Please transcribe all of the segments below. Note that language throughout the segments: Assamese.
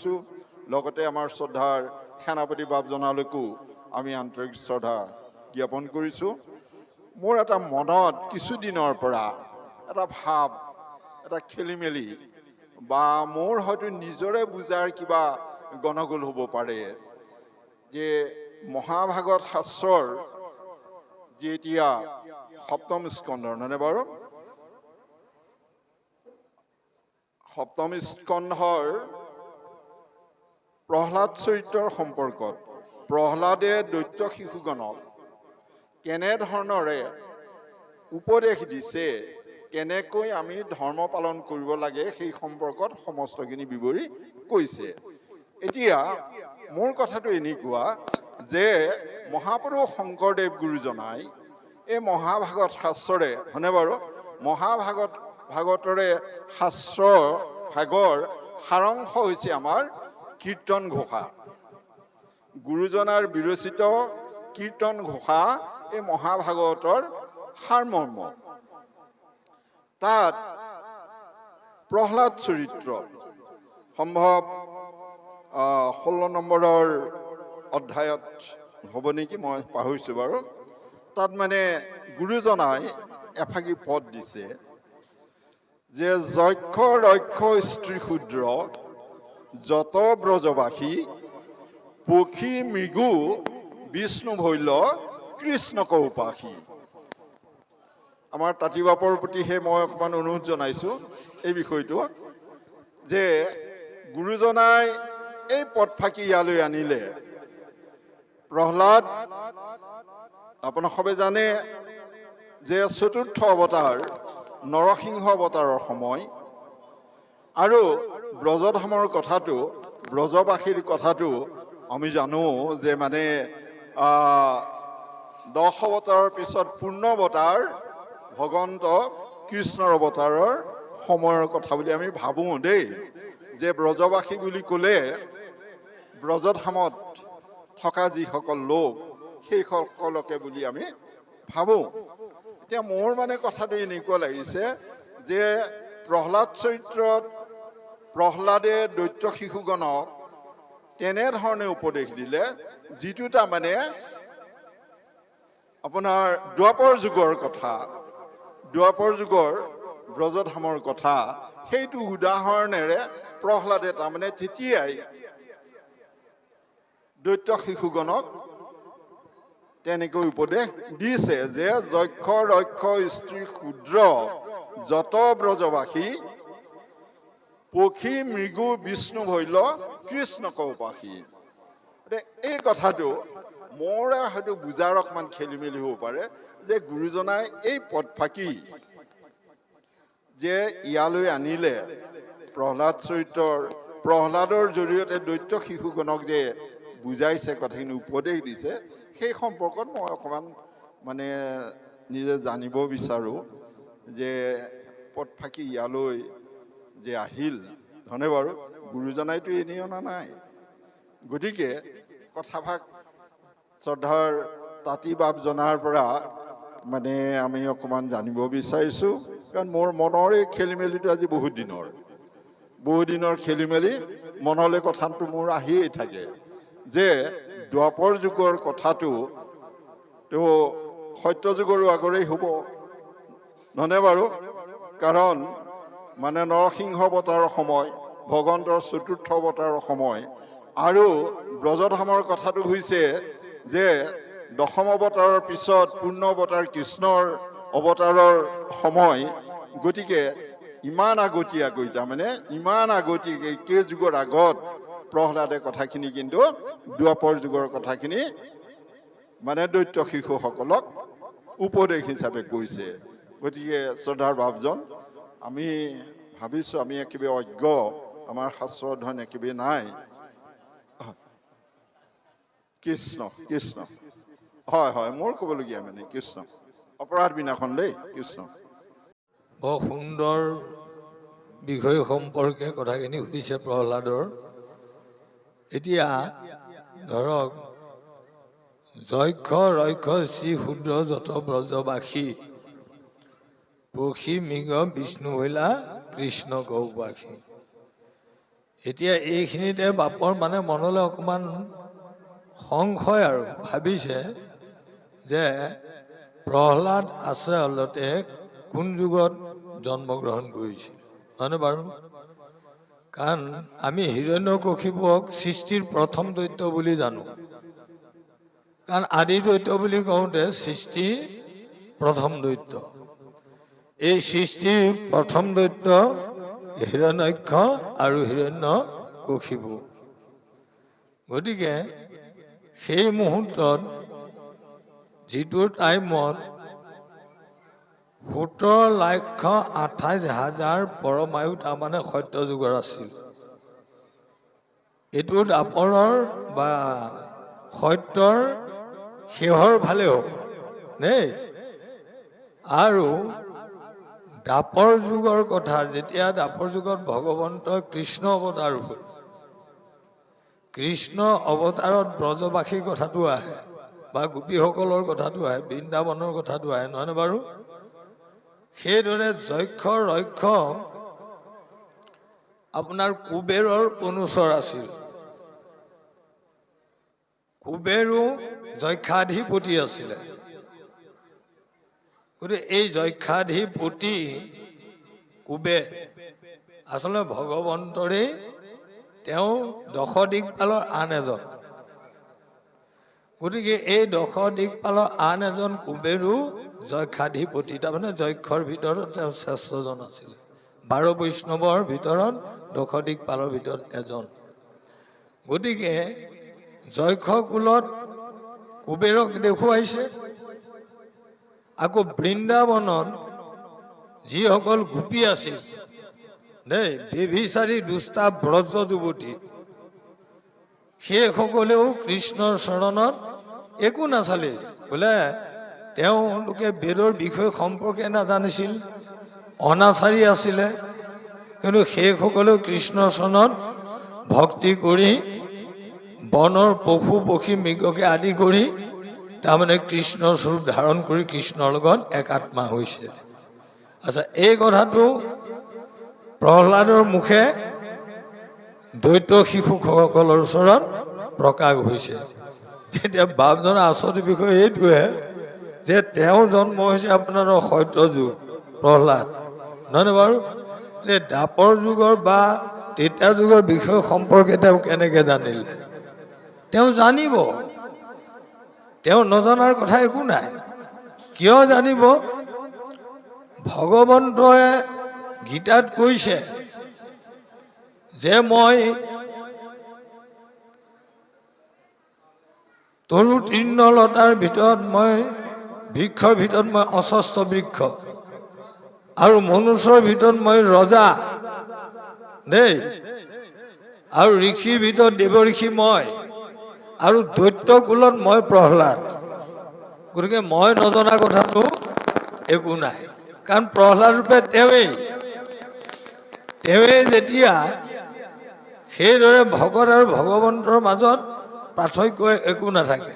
কৰিছোঁ। লগতে আমাৰ শ্ৰদ্ধাৰ সেনাপতি বাপজনালৈকো আমি আন্তৰিক শ্ৰদ্ধা জ্ঞাপন কৰিছোঁ। মোৰ এটা মনত কিছুদিনৰ পৰা এটা ভাৱ, এটা খেলি মেলি বা মোৰ হয়তো নিজৰে বুজাৰ কিবা গণ্ডগোল হ'ব পাৰে যে মহাভাগৱত শাস্ত্ৰৰ যি এতিয়া সপ্তম স্কন্ধৰ, নহয়নে বাৰু? সপ্তম স্কন্ধৰ প্ৰহ্লাদ চৰিত্ৰৰ সম্পৰ্কত প্ৰহ্লাদে দৈত্য শিশুগণক কেনেধৰণৰে উপদেশ দিছে, কেনেকৈ আমি ধৰ্ম পালন কৰিব লাগে, সেই সম্পৰ্কত সমস্তখিনি বিৱৰি কৈছে। এতিয়া মোৰ কথাটো এনেকুৱা যে মহাপুৰুষ শংকৰদেৱ গুৰুজনাই এই মহাভাগৱত শাস্ত্ৰৰে, হয়নে বাৰু, মহাভাগৱতৰে শাস্ত্ৰৰ ভাগৰ সাৰাংশ হৈছে আমাৰ কীৰ্তন ঘোষা। গুৰুজনাৰ বিৰচিত কীৰ্তন ঘোষা এই মহাভাগৱতৰ সাৰমৰ্ম। তাত প্ৰহ্লাদ চৰিত্ৰত সম্ভৱ 16 নম্বৰৰ অধ্যায়ত হ'ব নেকি, মই পাহৰিছোঁ বাৰু। তাত মানে গুৰুজনাই এফাকি পদ দিছে যে যক্ষ ৰক্ষ স্ত্ৰী শূদ্ৰ যত ব্ৰজবাসী পক্ষী মৃগু বিষ্ণু ভৈল কৃষ্ণ কৌপাসী। আমাৰ তাঁতী বাপৰ প্ৰতিহে মই অকণমান অনুৰোধ জনাইছোঁ এই বিষয়টো, যে গুৰুজনাই এই পদফাকি ইয়ালৈ আনিলে। প্ৰহ্লাদ আপোনাক সবে জানে যে চতুৰ্থ অৱতাৰ নৰসিংহ অৱতাৰৰ সময়, আৰু ব্ৰজধামৰ কথাটো, ব্ৰজবাসীৰ কথাটো আমি জানো যে মানে 10 অৱতাৰৰ পিছত পূৰ্ণ অৱতাৰ ভগৱন্ত কৃষ্ণৰ অৱতাৰৰ সময়ৰ কথা বুলি আমি ভাবোঁ দেই, যে ব্ৰজবাসী বুলি ক'লে ব্ৰজধামত থকা যিসকল লোক সেইসকলকে বুলি আমি ভাবোঁ। এতিয়া মোৰ মানে কথাটো এনেকুৱা লাগিছে যে প্ৰহ্লাদ চৰিত্ৰত প্ৰহ্লাদে দৈত্য শিশুগণক তেনেধৰণে উপদেশ দিলে, যিটো তাৰমানে আপোনাৰ দ্বাপৰ যুগৰ কথা, দ্বাপৰ যুগৰ ব্ৰজধামৰ কথা, সেইটো উদাহৰণেৰে প্ৰহ্লাদে তাৰমানে তেতিয়াই দৈত্য শিশুগণক তেনেকৈ উপদেশ দিছে যে যক্ষ ৰক্ষ স্ত্ৰী শূদ্ৰ যত ব্ৰজবাসী পক্ষী মৃগু বিষ্ণু ভৈল কৃষ্ণ কৌপাসী। এই কথাটো মোৰ হয়তো বুজাৰ অকণমান খেলি মেলি হ'ব পাৰে যে গুৰুজনাই এই পদফাকি যে ইয়ালৈ আনিলে, প্ৰহ্লাদ চৰিত্ৰৰ প্ৰহ্লাদৰ জৰিয়তে দৈত্য শিশুগণক যে বুজাইছে, কথাখিনি উপদেশ দিছে, সেই সম্পৰ্কত মই অকণমান মানে নিজে জানিব বিচাৰোঁ যে পদফাকি ইয়ালৈ যে আহিল, হয়নে বাৰু, গুৰুজনাইতো এনেই অনা নাই। গতিকে কথাভাগ শ্ৰদ্ধাৰ তাঁতী বাপজনাৰ পৰা মানে আমি অকণমান জানিব বিচাৰিছোঁ, কাৰণ মোৰ মনৰ এই খেলি মেলিটো আজি বহুত দিনৰ খেলি মেলি মনলৈ কথাটো মোৰ আহিয়েই থাকে যে দ্বাপৰ যুগৰ কথাটো তো সত্য যুগৰো আগৰেই হ'ব, নহয়নে বাৰু? কাৰণ মানে নৰসিংহ অৱতাৰৰ সময়, ভগৱন্তৰ চতুৰ্থ অৱতাৰৰ সময়, আৰু ব্ৰজধামৰ কথাটো হৈছে যে 10ম অৱতাৰৰ পিছত পূৰ্ণ অৱতাৰ কৃষ্ণৰ অৱতাৰৰ সময়। গতিকে ইমান আগতীয়াকৈ, তাৰমানে ইমান আগতীয়াকৈ কেইযুগৰ আগত প্ৰহ্লাদে কথাখিনি কিন্তু দ্বাপৰ যুগৰ কথাখিনি মানে দৈত্য শিশুসকলক উপদেশ হিচাপে কৈছে। গতিকে শ্ৰদ্ধাৰ বাপজন, আমি ভাবিছোঁ আমি একেবাৰে অজ্ঞ, আমাৰ শাস্ত্ৰ অধ্যয়ন একেবাৰে নাই। কৃষ্ণ কৃষ্ণ, হয় হয়, মোৰ ক'বলগীয়া মানে কৃষ্ণ, অপৰাধ বিনাশন দেই, কৃষ্ণ। বৰ সুন্দৰ বিষয় সম্পৰ্কে কথাখিনি সুধিছে প্ৰহ্লাদৰ। এতিয়া ধৰক যক্ষ ৰক্ষ শ্ৰী শূদ্ৰ যত ব্ৰজবাসী পক্ষী মৃগ বিষ্ণু ভৈলা কৃষ্ণ কৌপাসী, এতিয়া এইখিনিতে বাপৰ মানে মনলৈ অকণমান সংশয় আৰু ভাবিছে যে প্ৰহ্লাদ আচলতে কোন যুগত জন্মগ্ৰহণ কৰিছিল, হয়নে বাৰু? কাৰণ আমি হিৰণ্যকশিপুক সৃষ্টিৰ প্ৰথম দৈত্য বুলি জানো, কাৰণ আদি দৈত্য বুলি কওঁতে সৃষ্টিৰ প্ৰথম দৈত্য। এই সৃষ্টিৰ প্ৰথম দৈত্য হিৰণ্যাক্ষ আৰু হিৰণ্যকশিপু। গতিকে সেই মুহূৰ্তত যিটো টাইমত 17,28,000 পৰমায়ু তাৰমানে সত্যযুগৰ আছিল। এইটো দাপৰৰ বা সত্যৰ শেহৰ ফালে হ'ব দেই। আৰু দাপৰ যুগৰ কথা, যেতিয়া দাপৰ যুগত ভগৱন্ত কৃষ্ণ অৱতাৰ হ'ল, কৃষ্ণ অৱতাৰত ব্ৰজবাসীৰ কথাটো আহে বা গোপীসকলৰ কথাটো আহে, বৃন্দাবনৰ কথাটো আহে, নহয়নে বাৰু? সেইদৰে যক্ষ ৰক্ষ আপোনাৰ কুবেৰৰ অনুচৰ আছিল। কুবেৰো যক্ষাধিপতি আছিলে। গতিকে এই যক্ষাধিপতি কুবেৰ আচলতে ভগৱন্তৰে তেওঁ দশ দিকপালৰ আন এজন। গতিকে এই দশ দিকপালৰ আন এজন কুবেৰো যক্ষাধিপতি, তাৰমানে যক্ষৰ ভিতৰত তেওঁ শ্ৰেষ্ঠজন আছিলে। 12 বৈষ্ণৱৰ ভিতৰত দশ দিকপালৰ ভিতৰত এজন। গতিকে যক্ষ কুলত কুবেৰক দেখুৱাইছে। আকৌ বৃন্দাবনত যিসকল গোপী আছিল দেই, বেভিচাৰী দুষ্টা ব্ৰজ যুৱতী, সেইসকলেও কৃষ্ণৰ চৰণত একো নাচালে। বোলে তেওঁলোকে বেদৰ বিষয় সম্পৰ্কে নাজানিছিল, অনাচাৰী আছিলে, কিন্তু সেইসকলেও কৃষ্ণৰ চৰণত ভক্তি কৰি বনৰ পশু পক্ষী মৃগকে আদি কৰি তাৰমানে কৃষ্ণৰ স্বৰূপ ধাৰণ কৰি কৃষ্ণৰ লগত একাত্মা হৈছে। আচ্ছা, এই কথাটো প্ৰহ্লাদৰ মুখে দৈত্য শিশুসকলৰ ওচৰত প্ৰকাশ হৈছে। তেতিয়া বাপজনৰ আচৰিত বিষয় এইটোৱে যে তেওঁ জন্ম হৈছে আপোনাৰ সত্য যুগ প্ৰহ্লাদ, নহয়নে বাৰু? এতিয়া দাপৰ যুগৰ বা তেতীয়া যুগৰ বিষয় সম্পৰ্কে তেওঁ কেনেকৈ জানিলে? তেওঁ জানিব, তেওঁ নজনাৰ কথা একো নাই। কিয় জানিব? ভগৱন্তই গীতাত কৈছে যে মই তৰু তৃণলতাৰ ভিতৰত, মই বৃক্ষৰ ভিতৰত মই অস্বস্থ বৃক্ষ, আৰু মনুষ্যৰ ভিতৰত মই ৰজা দেই, আৰু ঋষিৰ ভিতৰত দেৱ ঋষি মই, আৰু দৈত্য কুলত মই প্ৰহ্লাদ। গতিকে মই নজনা কথাটো একো নাই, কাৰণ প্ৰহ্লাদ ৰূপে তেওঁৱেই যেতিয়া সেইদৰে ভগত আৰু ভগৱন্তৰ মাজত পাৰ্থক্য একো নাথাকে।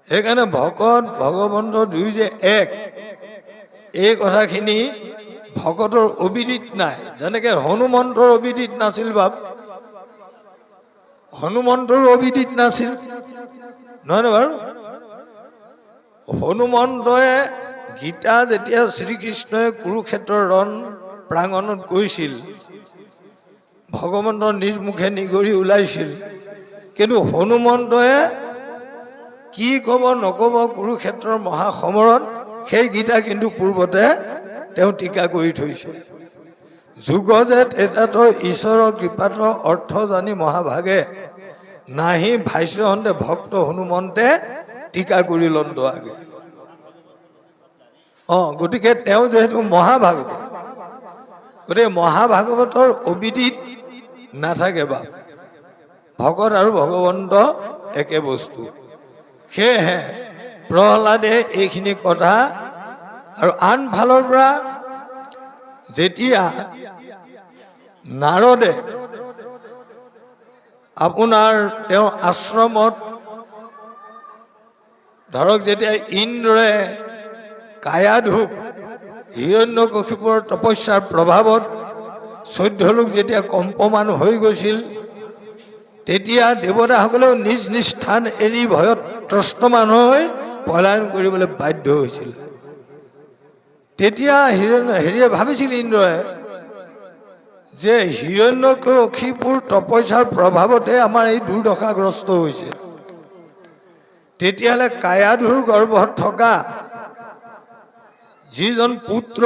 সেইকাৰণে ভকত ভগৱন্ত দুই যে এক, এই কথাখিনি ভকতৰ অবিদিত নাই। যেনেকে হনুমন্তৰ অবিদিত নাছিল, বাপ হনুমন্তৰো অবিদিত নাছিল, নহয়নে বাৰু? হনুমন্তই গীতা যেতিয়া শ্ৰীকৃষ্ণই কুৰুক্ষেত্ৰৰ ৰণ প্ৰাংগণত কৈছিল, ভগৱন্তৰ নিজ মুখে নিগৰি ওলাইছিল, কিন্তু হনুমন্তই কি ক'ব নক'ব কুৰুক্ষেত্ৰৰ মহাসমৰত সেই গীতা কিন্তু পূৰ্বতে তেওঁ টীকা কৰি থৈছে। যুগ যে তেতাতৰ ঈশ্বৰৰ কৃপাত অৰ্থ জানি মহাভাগে, নাহি ভাষ্যহন্তে ভক্ত হনুমন্তে টীকা কৰি লন্ত আগে। গতিকে তেওঁ যিহেতু মহাভাগৱত, গতিকে মহাভাগৱতৰ অবিদিত নাথাকে বা ভকত আৰু ভগৱন্ত একে বস্তু। সেয়েহে প্ৰহ্লাদে এইখিনি কথা, আৰু আন ফালৰ পৰা যেতিয়া নাৰদে আপোনাৰ তেওঁৰ আশ্ৰমত ধৰক যেতিয়া ইন্দ্ৰই কায়াধূপ হিৰণ্যকশিপুৰ তপস্যাৰ প্ৰভাৱত 14 লোক যেতিয়া কম্পমান হৈ গৈছিল তেতিয়া দেৱতাসকলেও নিজ নিজ স্থান এৰি ভয়ত ত্ৰস্তমান হৈ পলায়ন কৰিবলৈ বাধ্য হৈছিল। তেতিয়া হেৰিয়ে ভাবিছিল ইন্দ্ৰই যে হিৰণ্যকশিপুৰ তপস্যাৰ প্ৰভাৱতে আমাৰ এই দুৰ্দশাগ্ৰস্ত হৈছে। তেতিয়াহ'লে কায়াধুৰ গৰ্ভত থকা যিজন পুত্ৰ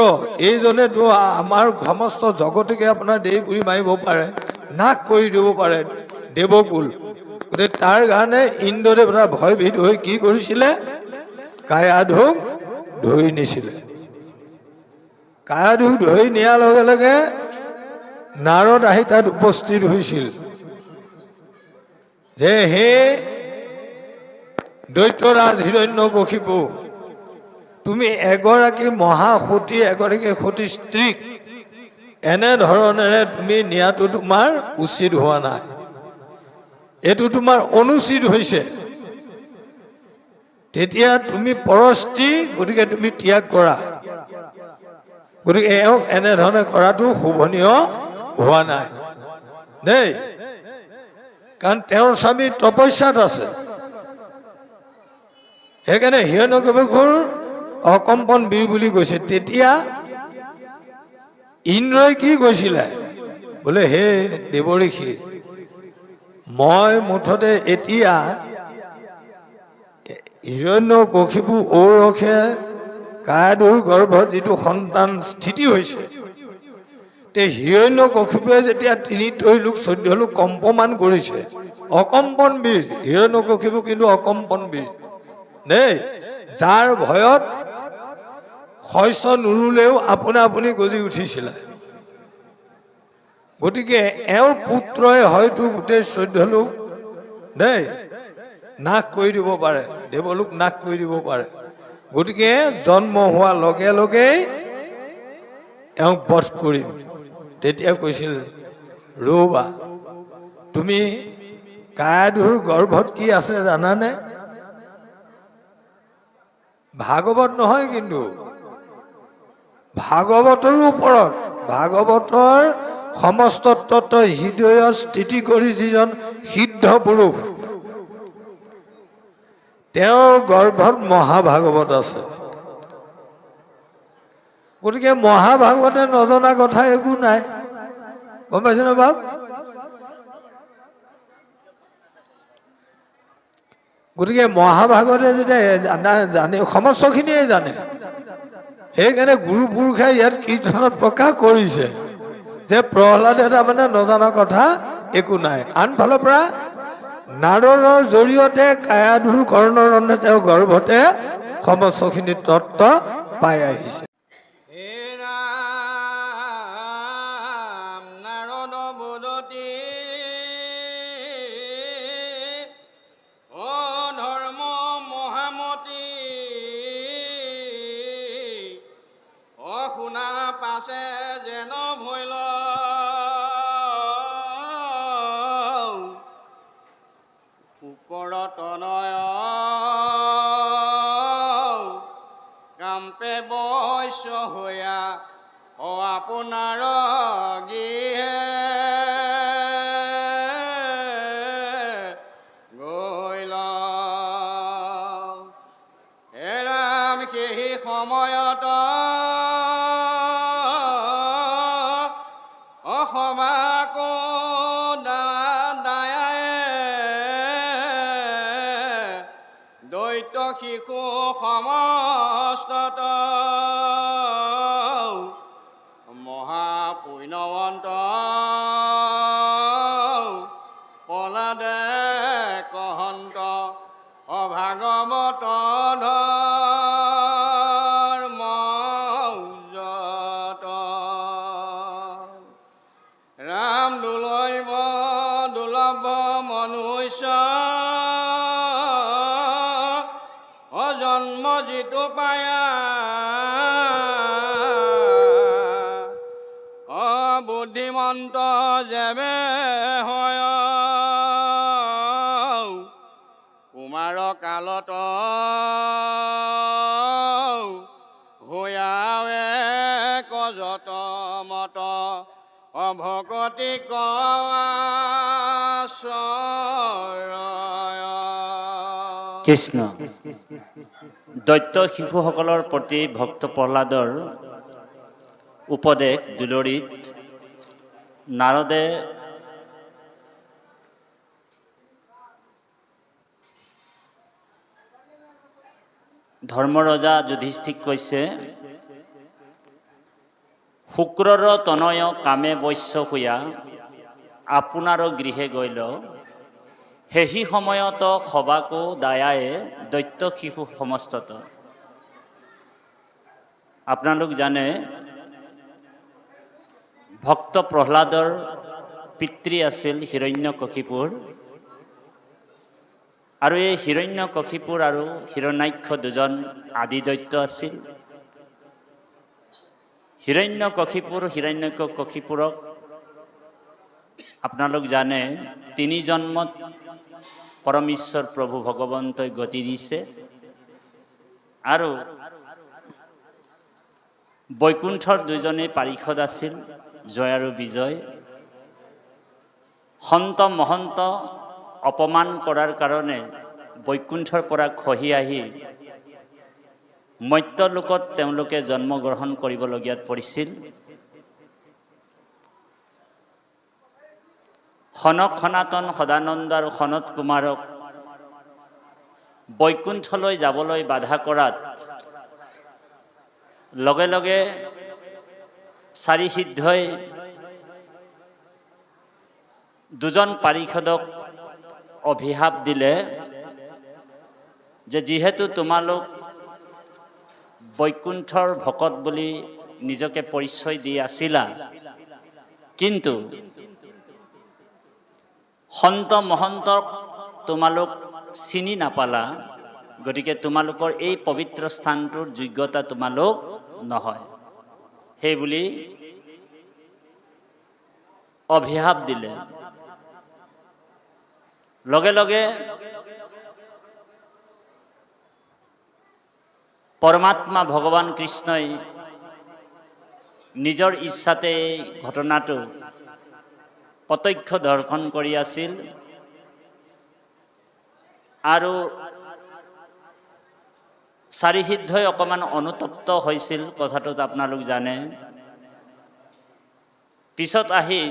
এইজনেতো আমাৰ সমস্ত জগতকে আপোনাৰ দেহ কৰি মাৰিব পাৰে, নাশ কৰি দিব পাৰে দেৱকুল। গতিকে তাৰ কাৰণে ইন্দ্ৰদেৱ এটা ভয়ভীত হৈ কি কৰিছিলে, কায়াধুক ধৰি নিছিলে। কায়াধুক ধৰি নিয়াৰ লগে লগে নাৰদ আহি তাত উপস্থিত হৈছিল যে হে দৈত্যৰাজ হিৰণ্যকশিপু, তুমি এগৰাকী মহাসতী, এগৰাকী সতী স্ত্ৰীক এনেধৰণেৰে তুমি নিয়াটো তোমাৰ উচিত হোৱা নাই, এইটো তোমাৰ অনুচিত হৈছে। তেতিয়া তুমি পৰস্ত্ৰী, গতিকে তুমি ত্যাগ কৰা। গতিকে এওঁক এনেধৰণে কৰাটো শোভনীয় হোৱা নাই দেই, কাৰণ তেওঁৰ স্বামী তপস্যাত আছে। সেইকাৰণে হিৰণ্যকশিপুৰ অকম্পন বীৰ বুলি কৈছে। তেতিয়া ইন্দ্ৰই কি কৈছিলে, বোলে হে দেৱঋষি, মই মুঠতে এতিয়া হিৰণ্যকশিপু ঔৰসে কায়াধুৰ গৰ্ভত যিটো সন্তান স্থিতি হৈছে, তে হিৰণ্যকশিপুৱে যেতিয়া 3 লোক 14 লোক কম্পমান কৰিছে, অকম্পন বীৰ হিৰণ্যকশিপু কিন্তু অকম্পন বীৰ দেই, যাৰ ভয়ত শস্য নুৰুলেও আপোনা আপুনি গজি উঠিছিলে। গতিকে এওঁৰ পুত্ৰই হয়তো গোটেই 14 লোক দেই নাশ কৰি দিব পাৰে, দেৱলোক নাশ কৰি দিব পাৰে। গতিকে জন্ম হোৱাৰ লগে লগেই এওঁক বধ কৰিম। তেতিয়া কৈছিল, ৰ'বা, তুমি কায়াধুৰ গৰ্ভত কি আছে জানানে? ভাগৱত নহয় কিন্তু, ভাগৱতৰ ওপৰত, ভাগৱতৰ সমস্ত তত্ত্ব হৃদয়ত স্থিতি কৰি যিজন সিদ্ধ পুৰুষ, তেওঁৰ গৰ্ভত মহাভাগৱত আছে। গতিকে মহাভাগৱতে নজনা কথা একো নাই, গম পাইছেনে বাপ? গতিকে মহাভাগৱতে যেতিয়া জানে, সমস্তখিনিয়ে জানে। সেইকাৰণে গুৰু পুৰুষে ইয়াত কীৰ্তনত প্ৰকাশ কৰিছে যে প্ৰহ্লাদে তাৰমানে নজনা কথা একো নাই। আনফালৰ পৰা নাৰদৰ জৰিয়তে কায়াধুৰ কৰ্ণৰণ্যে তেওঁ গৰ্ভতে সমস্তখিনি তত্ত্ব পাই আহিছে। পাছে যেন ভৈল শুকৰ তনয় কাম্পে বৈশ্য হৈয়া আপোনাৰ গৃহে গৈল। এৰাম সেই সময়ত অসমাকো দৈত্য শিশু সমস্তত মহাপুণ্যৱন্ত পলাদে কহন্ত অভাগৱত ৰাম দুলৈব দুলভ মনুষ্য অজন্ম যিটো পায়া অবুদ্ধিমন্ত যেবে হয় কুমাৰ কালত হৈয়াৱে কজত মত ভগৱতী আশ্ৰয়। কৃষ্ণ দৈত্য শিশুসকলৰ প্ৰতি ভক্ত প্ৰহ্লাদৰ উপদেশ দুলৰিত নাৰদে ধৰ্মৰজা যুধিষ্ঠিক কৈছে, শুক্ৰৰ তনয় কামে বৈশ্য শুয়া আপোনাৰ গৃহে গৈল, সেহি সময়ত সবাকো দায়ায়ে দৈত্য শিশু সমস্তত। আপোনালোক জানে ভক্ত প্ৰহ্লাদৰ পিতৃ আছিল হিৰণ্যকশিপুৰ, আৰু এই হিৰণ্যকশিপুৰ আৰু হিৰণ্যাক্ষ দুজন আদি দৈত্য আছিল। হিৰণ্যকশিপুৰক আপোনালোক জানে 3 জন্মত পৰমেশ্বৰ প্ৰভু ভগৱন্তই গতি দিছে, আৰু বৈকুণ্ঠৰ 2জনেই পাৰিষদ আছিল, জয় আৰু বিজয়। সন্ত মহন্ত অপমান কৰাৰ কাৰণে বৈকুণ্ঠৰ পৰা খহি আহি মৰ্ত্যলোকত তেওঁলোকে জন্মগ্ৰহণ কৰিবলগীয়াত পৰিছিল। সনক সনাতন সদানন্দ আৰু সনত কুমাৰক বৈকুণ্ঠলৈ যাবলৈ বাধা কৰাত লগে লগে চাৰি সিদ্ধই 2জন পাৰিষদক অভিশাপ দিলে যে যিহেতু তোমালোক বৈকুণ্ঠৰ ভকত বুলি নিজকে পৰিচয় দি আছিলা, কিন্তু সন্ত মহন্তক তোমালোক চিনি নাপালা, গতিকে তোমালোকৰ এই পবিত্ৰ স্থানটোৰ যোগ্যতা তোমালোক নহয়, সেইবুলি অভিশাপ দিলে। লগে লগে পৰমাত্মা ভগৱান কৃষ্ণই নিজৰ ইচ্ছাতে এই ঘটনাটো প্ৰত্যক্ষ দৰ্শন কৰি আছিল, আৰু চাৰি সিদ্ধই অকণমান অনুতপ্ত হৈছিল, কথাটোত আপোনালোক জানে। পিছত আহি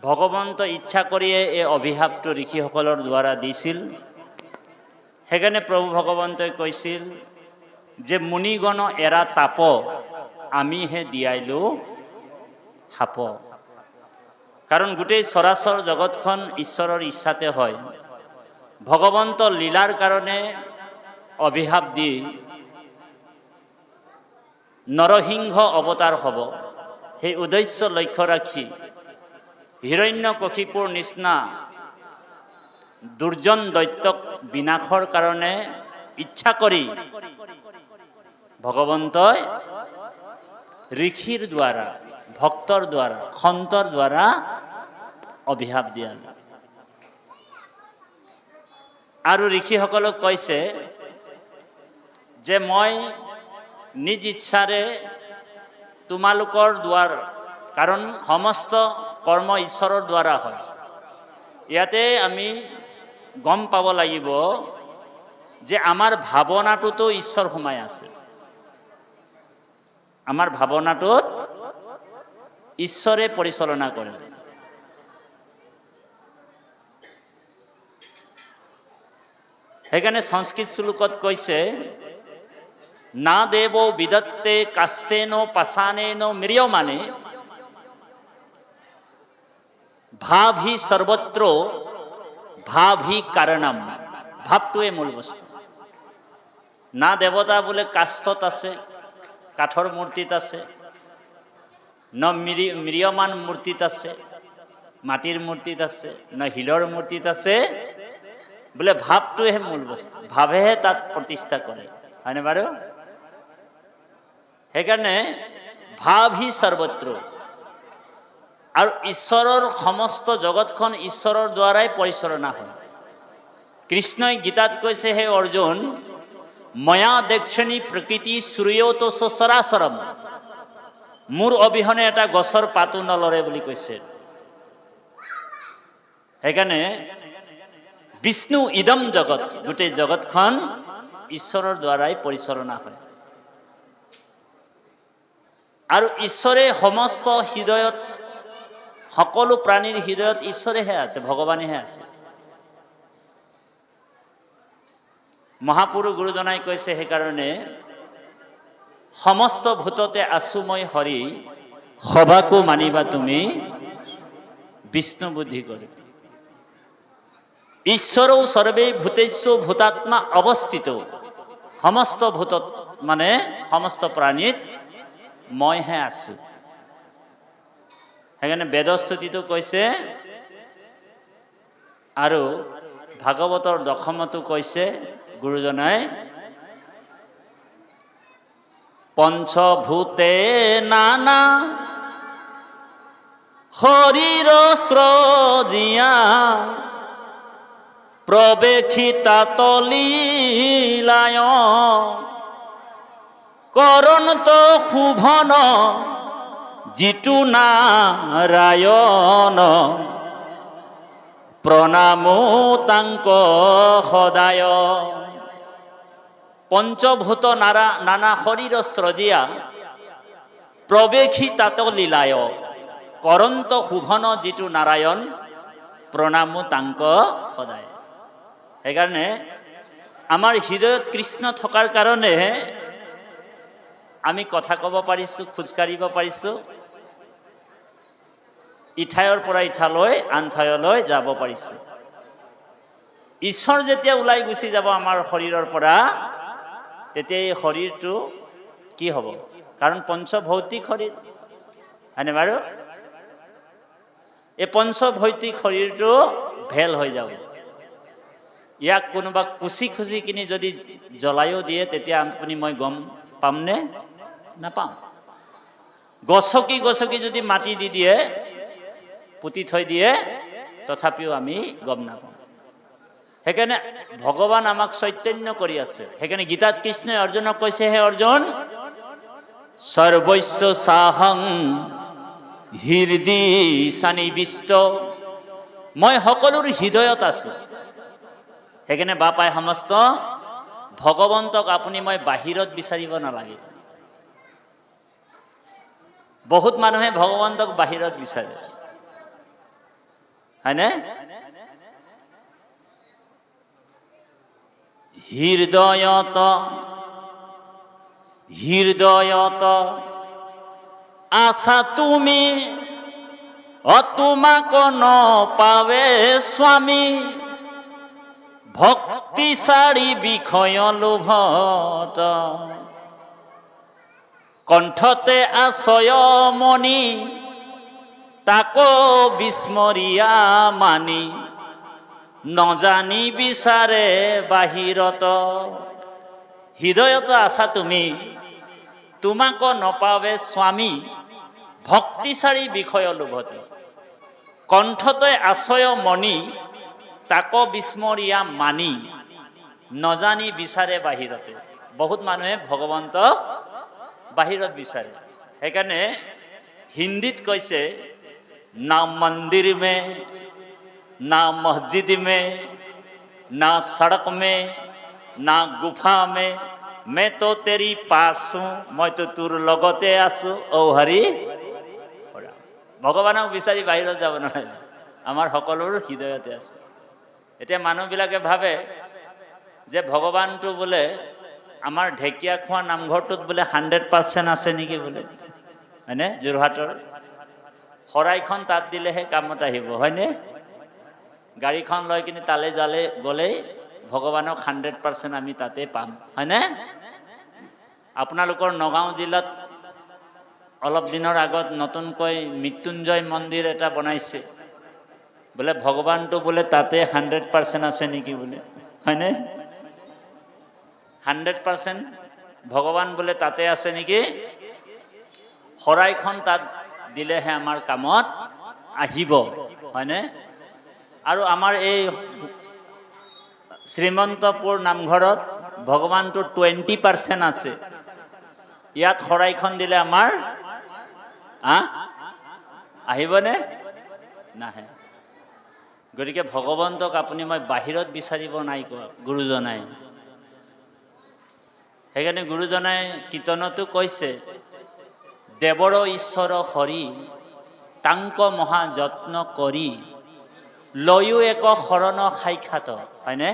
ভগৱন্ত ইচ্ছা কৰিয়ে এই অভিশাপটো ঋষিসকলৰ দ্বাৰা দিছিল। সেইকাৰণে প্ৰভু ভগৱন্তই কৈছিল যে মুনিগণ এৰা তাপ আমিহে দিয়াইলো সাপ। কাৰণ গোটেই চৰাচৰ জগতখন ঈশ্বৰৰ ইচ্ছাতে হয়। ভগৱন্ত লীলাৰ কাৰণে অভিশাপ দি নৰসিংহ অৱতাৰ হ'ব, সেই উদ্দেশ্য লক্ষ্য ৰাখি হিৰণ্যকশিপুৰ নিচিনা দুৰ্জন দৈত্যক বিনাশৰ কাৰণে ইচ্ছা কৰি ভগৱন্তই ঋষিৰ দ্বাৰা, ভক্তৰ দ্বাৰা, সন্তৰ দ্বাৰা অভিশাপ দিয়াল। আৰু ঋষিসকলক কৈছে যে মই নিজ ইচ্ছাৰে তোমালোকৰ দ্বাৰা, কাৰণ সমস্ত কৰ্ম ঈশ্বৰৰ দ্বাৰা হয়। ইয়াতে আমি গম পাব লাগিব যে আমাৰ ভাৱনাটোতো ঈশ্বৰ সোমাই আছে। আমাৰ ভাৱনাটোত ঈশ্বৰে পৰিচালনা কৰে। সেইকাৰণে সংস্কৃত শ্লোকত কৈছে, না দেৱ বিদত্তে কাষ্টেন পাষাণেন ম্ৰিয়মাণে ভাভি সৰ্বত্ৰ ভাভি কাৰণম। ভাৱটোৱে মূল বস্তু। না দেৱতা বোলে কাষ্ঠত আছে, কাঠৰ মূৰ্তিত আছে, ন ম্ৰিয়মান মূৰ্তিত আছে, মাটিৰ মূৰ্তিত আছে, ন শিলৰ মূৰ্তিত আছে, বোলে ভাৱটোহে মূল বস্তু। ভাৱেহে তাত প্ৰতিষ্ঠা কৰে, হয়নে বাৰু? সেইকাৰণে ভাভি সৰ্বত্ৰ, আৰু ঈশ্বৰৰ সমস্ত জগতখন ঈশ্বৰৰ দ্বাৰাই পৰিচালনা হয়। কৃষ্ণই গীতাত কৈছে, হে অৰ্জুন, ময়া দেক্ষিণী প্ৰকৃতি সূৰ্যত সচৰাচৰম, মোৰ অবিহনে এটা গছৰ পাতো নলৰে বুলি কৈছে। সেইকাৰণে বিষ্ণু ইদম জগত, গোটেই জগতখন ঈশ্বৰৰ দ্বাৰাই পৰিচালনা হয়। আৰু ঈশ্বৰে সমস্ত হৃদয়ত, সকলো প্ৰাণীৰ হৃদয়ত ঈশ্বৰেহে আছে, ভগৱানেহে আছে। মহাপুৰুষ গুৰুজনাই কৈছে, সেইকাৰণে সমস্ত ভূততে আছো মই হৰি, সবাকো মানিবা তুমি বিষ্ণু বুদ্ধি কৰি। ঈশ্বৰৌ সৰ্বে ভূতেষু ভূতাত্মা অৱস্থিত, সমস্ত ভূতত মানে সমস্ত প্ৰাণীত মইহে আছো। সেইকাৰণে বেদস্তুতিটো কৈছে, আৰু ভাগৱতৰ দশমতো কৈছে গুৰুজনাই, পঞ্চভূতে নানা হৰিৰ স্ৰজিয়া, প্ৰৱেশিতা তলীলায়, কৰন্ত শোভন যিটো নাৰায়ণ, প্ৰণামো তাংক সদায়। পঞ্চভূত নানা শৰীৰ স্ৰজিয়া, প্ৰৱেশী তাত লীলায়, কৰন্ত শোভন যিটো নাৰায়ণ, প্ৰণামো তাংক সদায়। সেইকাৰণে আমাৰ হৃদয়ত কৃষ্ণ থকাৰ কাৰণে আমি কথা ক'ব পাৰিছোঁ, খোজকাঢ়িব পাৰিছোঁ, ইঠাইৰ পৰা ইঠালৈ আন ঠাইলৈ যাব পাৰিছোঁ। ঈশ্বৰ যেতিয়া ওলাই গুচি যাব আমাৰ শৰীৰৰ পৰা, তেতিয়া এই শৰীৰটো কি হ'ব? কাৰণ পঞ্চভৌতিক শৰীৰ, হয়নে বাৰু? এই পঞ্চভৌতিক শৰীৰটো ভেল হৈ যাব। ইয়াক কোনোবা কুচি খুচি কিনি যদি জ্বলাইও দিয়ে, তেতিয়া আপুনি মই গম পামনে? নাপাম। গছকি গছকি যদি মাটি দি দিয়ে, পুতি থৈ দিয়ে, তথাপিও আমি গম নাপাম। সেইকাৰণে ভগৱান আমাক চৈতন্য কৰি আছে। সেইকাৰণে গীতাত কৃষ্ণই অৰ্জুনক কৈছে, হে অৰ্জুন, সৰ্বস্য সাহং হৃদি সন্নিবিষ্ট, মই সকলোৰ হৃদয়ত আছো। সেইকাৰণে বাপাই সমস্ত ভগৱন্তক আপুনি মই বাহিৰত বিচাৰিব নালাগে। বহুত মানুহে ভগৱন্তক বাহিৰত বিচাৰে, হয়নে? হৃদয়ত হৃদয়ত আছা তুমি, তোমাক নপাৱে স্বামী, ভক্তি সাৰি বিষয় লোভত, কণ্ঠতে আছয় মণি, তাকো বিস্মৰিয়া মানি, নজানি বিচাৰে বাহিৰত। হৃদয়ত আছা তুমি, তোমাক নপাৱে স্বামী, ভক্তিচাৰী বিষয় লোভত, কণ্ঠতে আছয় মণি, তাকো বিস্মৰিয়া মানি, নজানি বিচাৰে বাহিৰতে। বহুত মানুহে ভগৱন্তক বাহিৰত বিচাৰে। সেইকাৰণে হিন্দীত কৈছে, না মন্দিৰ মে, না মছজিদ মে, না সড়ক মে, না গুফা মে, मैं तो तेरी पास हूँ, मैं तो তোৰ লগতে আছো, ঔ হৰি। ভগৱানক বিচাৰি বাহিৰত যাব নালাগে, আমাৰ সকলোৰ হৃদয়তে আছে। এতিয়া মানুহবিলাকে ভাবে যে ভগৱানটো বোলে আমাৰ ঢেকীয়াখোৱা নামঘৰটোত বোলে 100% আছে নেকি বোলে, হয়নে? যোৰহাটৰ শৰাইখন তাত দিলেহে কামত আহিব, হয়নে? গাড়ীখন লৈ কিনি তালে জালে গ'লেই ভগৱানক 100% আমি তাতে পাম, হয়নে? আপোনালোকৰ নগাঁও জিলাত অলপ দিনৰ আগত নতুনকৈ মৃত্যুঞ্জয় মন্দিৰ এটা বনাইছে, বোলে ভগৱানটো বোলে তাতে 100% আছে নেকি বোলে, হয়নে? 100% ভগৱান বোলে তাতে আছে নেকি? শৰাইখন তাত দিলেহে আমাৰ কামত আহিব, হয়নে? আৰু আমাৰ এই শ্ৰীমন্তপুৰ নামঘৰত ভগৱানটো 20% আছে। ইয়াত শৰাইখন দিলে আমাৰ আহিবনে? নাহে। গতিকে ভগৱন্তক আপুনি মই বাহিৰত বিচাৰিব নাই কোৱা, গুৰুজনাই। সেইকাৰণে গুৰুজনাই কীৰ্তনতো কৈছে, দেৱৰ ঈশ্বৰ হৰি তাংক মহা যত্ন কৰি লয়ো এক শৰণ সাক্ষাৎ, হয়নে?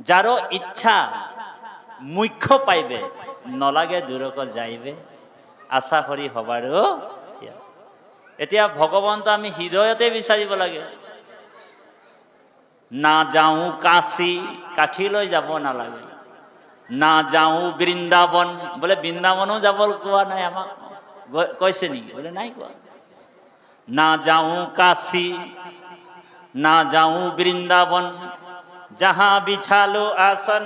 যাৰ ইচ্ছা মুখ্য পাইবে, নলাগে দূৰক যাইবে, আশা কৰি হবাৰো। এতিয়া ভগৱন্ত আমি হৃদয়তে বিচাৰিব লাগে। না যাওঁ কাশী, কাশীলৈ যাব নালাগে। না যাওঁ বৃন্দাবন, বোলে বৃন্দাবনো যাব কোৱা নাই আমাক, কৈছে নেকি? বোলে নাই কোৱা। না যাওঁ কাশী, না যাওঁ বৃন্দাবন, যাহা বিছালো আসন,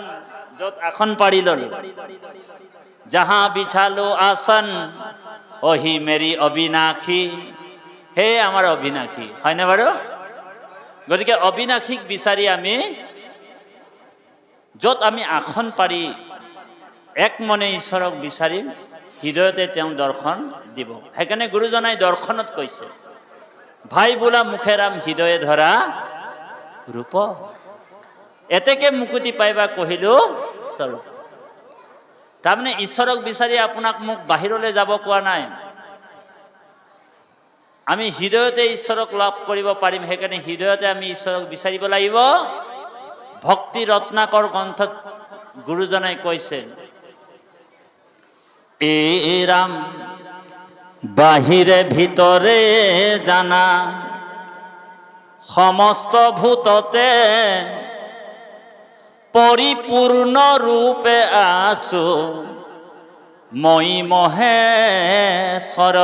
য'ত আসন পাৰি ললো, যাহা বিছালো আসন, অহি মেৰি অবিনাশী, হে আমাৰ অবিনাশী, হয়নে বাৰু? গতিকে অবিনাশীক বিচাৰি আমি য'ত আমি আসন পাৰি এক মনে ঈশ্বৰক বিচাৰিম, হৃদয়তে তেওঁ দৰ্শন দিব। সেইকাৰণে গুৰুজনাই দৰ্শনত কৈছে, ভাই বোলা মুখেৰাম হৃদয়ে ধৰা ৰূপ, এতেকে মুকুতি পাইবা কহিলো স্বৰূপ। তাৰমানে ঈশ্বৰক বিচাৰি আপোনাক মোক বাহিৰলৈ যাব কোৱা নাই, আমি হৃদয়তে ঈশ্বৰক লাভ কৰিব পাৰিম। সেইকাৰণে হৃদয়তে আমি ঈশ্বৰক বিচাৰিব লাগিব। ভক্তি ৰত্নাকৰ গ্ৰন্থত গুৰুজনাই কৈছে, এ ৰাম বাহিৰে ভিতৰে জানা, সমস্ত ভূততে পৰিপূৰ্ণ ৰূপে আছো, মই মহেশ্বৰ।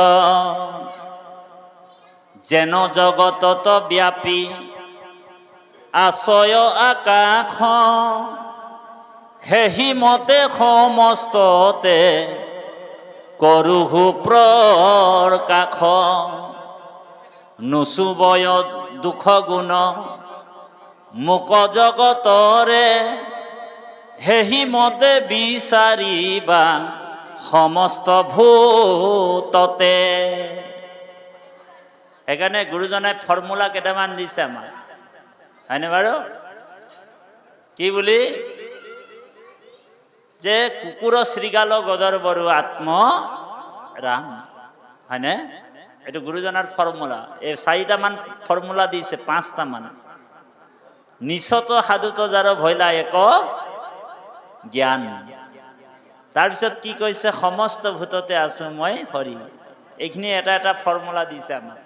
যেন জগতত ব্যাপী আশয় আকাশ, সেহি মতে সমস্ততে কৰোহু প্ৰকাশ। নুচুবয় দুখ গুণ মুক জগতৰে, সেহি মতে বিচাৰিবা সমস্ত ভূততে। সেইকাৰণে গুৰুজনাই ফৰ্মুলা কেইটামান দিছে আমাক, হয়নে বাৰু? কি বুলি? যে কুকুৰ শৃগাল গদৰ বৰু আত্ম ৰাম, হয়নে? এইটো গুৰুজনাৰ ফৰ্মুলা। এই 4টামান ফৰ্মুলা দিছে, 5টামান। নিচত সাধুত যাৰ ভৈলা এক জ্ঞান। তাৰপিছত কি কৈছে? সমস্ত ভূততে আছো মই হৰি। এইখিনি এটা এটা ফৰ্মুলা দিছে আমাক।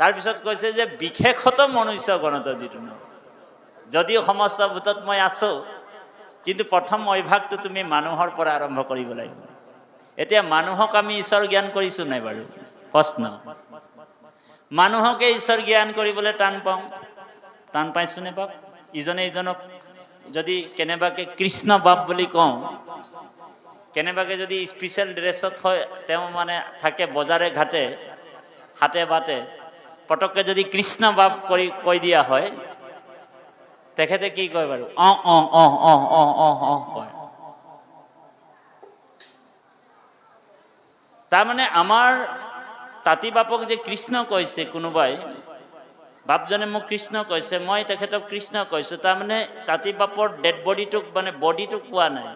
তাৰপিছত কৈছে যে বিশেষত মনুষ্য গণত যিটো, যদিও সমস্ত ভূতত মই আছো, কিন্তু প্ৰথম অভ্যাসটো তুমি মানুহৰ পৰা আৰম্ভ কৰিব লাগিব। এতিয়া মানুহক আমি ঈশ্বৰ জ্ঞান কৰিছো নাই বাৰু? প্ৰশ্ন। মানুহকে ঈশ্বৰ জ্ঞান কৰিবলৈ টান পাওঁ, টান পাইছো নে বাপ? ইজনে ইজনক যদি কেনেবাকে কৃষ্ণ বাপ বুলি কওঁ, কেনেবাকে যদি স্পেচিয়েল ড্ৰেছত হয়, তেওঁ মানে থাকে বজাৰে ঘাটে হাতে বাটে, পটককে যদি কৃষ্ণ বাপ কৰি কৈ দিয়া হয়, তেখেতে কি কয় বাৰু? কয়। তাৰমানে আমাৰ তাঁতী বাপক যে কৃষ্ণ কৈছে, কোনোবাই বাপজনে মোক কৃষ্ণ কৈছে, মই তেখেতক কৃষ্ণ কৈছো, তাৰমানে তাঁতী বাপৰ ডেড বডিটোক, মানে বডিটোক কোৱা নাই।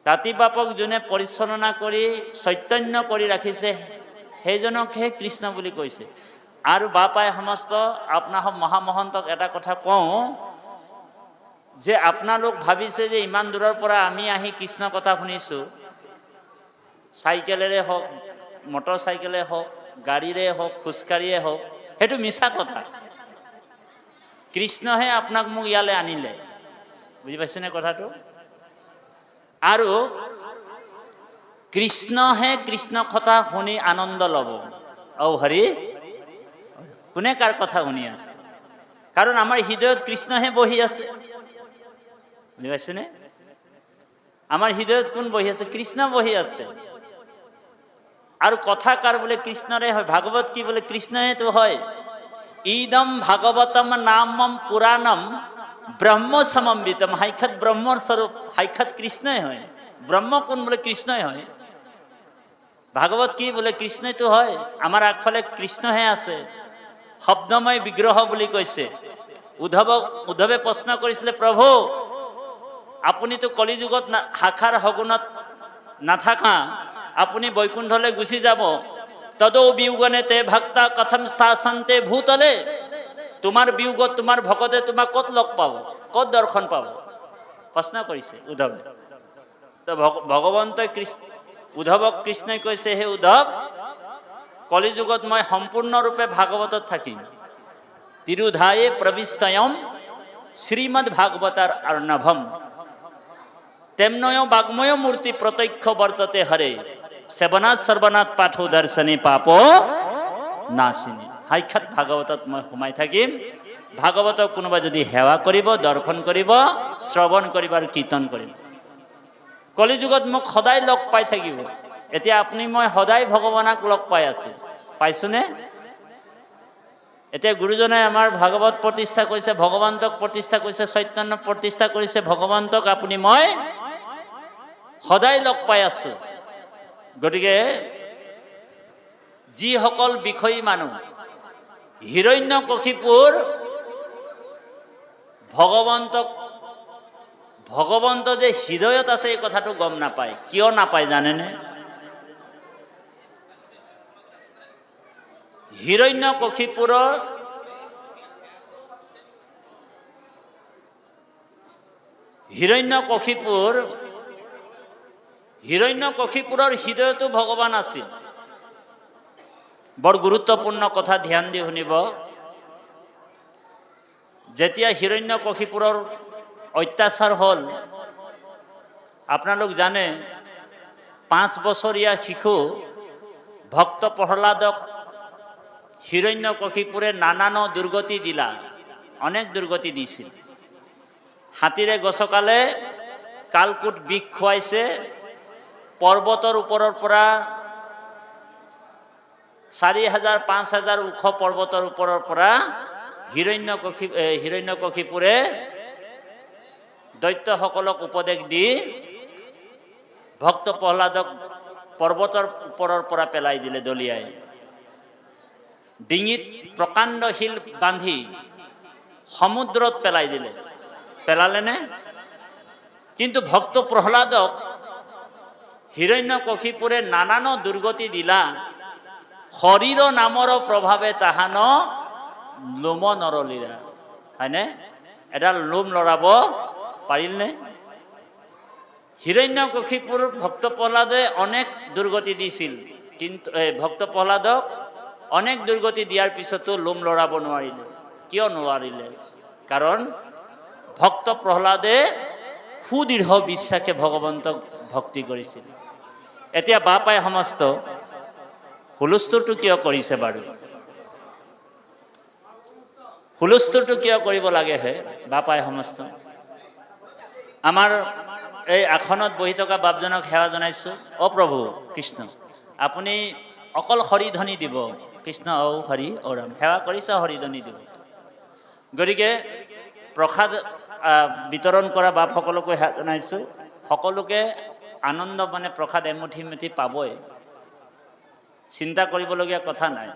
তাঁতী বাপক যোনে পৰিচালনা কৰি চৈতন্য কৰি ৰাখিছে, সেইজনকহে কৃষ্ণ বুলি কৈছে। আৰু বাপাই সমস্ত আপোনাক মহামহন্তক এটা কথা কওঁ, যে আপোনালোক ভাবিছে যে ইমান দূৰৰ পৰা আমি আহি কৃষ্ণ কথা শুনিছো, চাইকেলেৰে হওক, মটৰ চাইকেলে হওক, গাড়ীৰে হওক, খোজকাঢ়িয়ে হওক, সেইটো মিছা কথা। কৃষ্ণহে আপোনাক মোক ইয়ালৈ আনিলে, বুজি পাইছেনে কথাটো? আৰু কৃষ্ণহে কৃষ্ণ কথা শুনি আনন্দ ল'ব। ঔ হৰি, কোনে কাৰ কথা শুনি আছে? কাৰণ আমাৰ হৃদয়ত কৃষ্ণহে বহি আছে, বুজি পাইছেনে? আমাৰ হৃদয়ত কোন বহি আছে? কৃষ্ণ বহি আছে। আৰু কথা কাৰ বোলে? কৃষ্ণৰে হয়। ভাগৱত কি বোলে? কৃষ্ণহেতো হয়। ইদম ভাগৱতম নামম পুৰাণম ব্ৰহ্ম সমন্বিতম, সাক্ষাৎ ব্ৰহ্মৰ স্বৰূপ, সাক্ষাৎ কৃষ্ণই হয়। ব্ৰহ্ম কোন বোলে? কৃষ্ণই হয়। ভাগৱত কি বোলে? কৃষ্ণইতো হয়। আমাৰ আগফালে কৃষ্ণহে আছে। শব্দময় বিগ্ৰহ বুলি কৈছে। উদ্ধৱে প্ৰশ্ন কৰিছিলে, প্ৰভু আপুনিতো কলিযুগত শাখাৰ সগুণত নাথাকা, আপুনি বৈকুণ্ঠলৈ গুচি যাব। তদৌ বিয়োগনে তে ভক্তা কথম স্থাসন্তে ভূতলে, তোমাৰ বিয়োগত তোমাৰ ভকতে তোমাক ক'ত লগ পাব, ক'ত দৰ্শন পাব? প্ৰশ্ন কৰিছে উদ্ধৱে। তো ভগৱন্তই উদ্ধৱক কৃষ্ণই কৈছে, হে উদ্ধৱ, কলিযুগত মই সম্পূৰ্ণৰূপে ভাগৱতত থাকিম। তিৰুধায়ে প্ৰবিষ্টয়ম শ্ৰীমদ ভাগৱতাৰ অৰ্ণভম, তেমনয় বাগ্ময় মূৰ্তি প্ৰত্যক্ষ বৰ্ততে হৰে, সেৱনাথ সৰ্বনাথ পাঠো দৰ্শনে পাপ নাশিনী। সাক্ষাৎ ভাগৱতত মই সোমাই থাকিম। ভাগৱতক কোনোবা যদি সেৱা কৰিব, দৰ্শন কৰিব, শ্ৰৱণ কৰিব আৰু কীৰ্তন কৰিব, কলিযুগত মোক সদায় লগ পাই থাকিব। এতিয়া আপুনি মই সদায় ভগৱানক লগ পাই আছো, পাইছোনে? এতিয়া গুৰুজনে আমাৰ ভাগৱত প্ৰতিষ্ঠা কৰিছে, ভগৱন্তক প্ৰতিষ্ঠা কৰিছে, চৈতন্য প্ৰতিষ্ঠা কৰিছে। ভগৱন্তক আপুনি মই সদায় লগ পাই আছো। গতিকে যিসকল বিষয়ী মানুহ হিৰণ্যকশিপুৰ ভগৱন্ত যে হৃদয়ত আছে এই কথাটো গম নাপায়। কিয় নাপায় জানেনে? হিৰণ্যকশিপুৰৰ হৃদয়তো ভগৱান আছিল। বৰ গুৰুত্বপূৰ্ণ কথা, ধ্যান দি শুনিব। যেতিয়া হিৰণ্যকশিপুৰৰ অত্যাচাৰ হ'ল, আপোনালোক জানে 5 বছৰীয়া শিশু ভক্ত প্ৰহ্লাদক হিৰণ্যকশিপুৰে নানান দুৰ্গতি দিলা, অনেক দুৰ্গতি দিছিল। হাতীৰে গছকালে, কালকুট বিষ খুৱাইছে, পৰ্বতৰ ওপৰৰ পৰা 4000-5000 ওখ পৰ্বতৰ ওপৰৰ পৰা হিৰণ্যকশিপুৰে দৈত্যসকলক উপদেশ দি ভক্ত প্ৰহ্লাদক পৰ্বতৰ ওপৰৰ পৰা পেলাই দিলে, দলিয়াই। ডিঙিত প্ৰকাণ্ড শিল বান্ধি সমুদ্ৰত পেলাই দিলে। পেলালেনে? কিন্তু ভক্ত প্ৰহ্লাদক হিৰণ্যকশিপুৰে নানান দুৰ্গতি দিলা, শৰীৰ নামৰ প্ৰভাৱে তাহান লোম নৰলিৰা। হয়নে? এডাল লোম লৰাব পাৰিলনে? হিৰণ্যকশিপুৰ ভক্ত প্ৰহ্লাদে অনেক দুৰ্গতি দিছিল, কিন্তু ভক্ত প্ৰহ্লাদক অনেক দুৰ্গতি দিয়াৰ পিছতো লোম লৰাব নোৱাৰিলে। কিয় নোৱাৰিলে? কাৰণ ভক্ত প্ৰহ্লাদে সুদৃঢ় বিশ্বাসে ভগৱন্তক ভক্তি কৰিছিল। এতিয়া বাপাই সমস্ত হুলস্থুলটো কিয় কৰিছে বাৰু? হুলস্থুলটো কিয় কৰিব লাগে হে বাপাই সমস্ত? আমাৰ এই আসনত বহি থকা বাপজনক সেৱা জনাইছোঁ। অ প্ৰভু কৃষ্ণ, আপুনি অকল হৰিধ্বনি দিব। কৃষ্ণ ঔ হৰি ঔ ৰাম, সেৱা কৰিছে, হৰিধ্বনি দিব। গতিকে প্ৰসাদ বিতৰণ কৰা বাপসকলকো সেৱা জনাইছোঁ। সকলোকে আনন্দ মানে প্ৰসাদ এমুঠি মুঠি পাবই, চিন্তা কৰিবলগীয়া কথা নাই।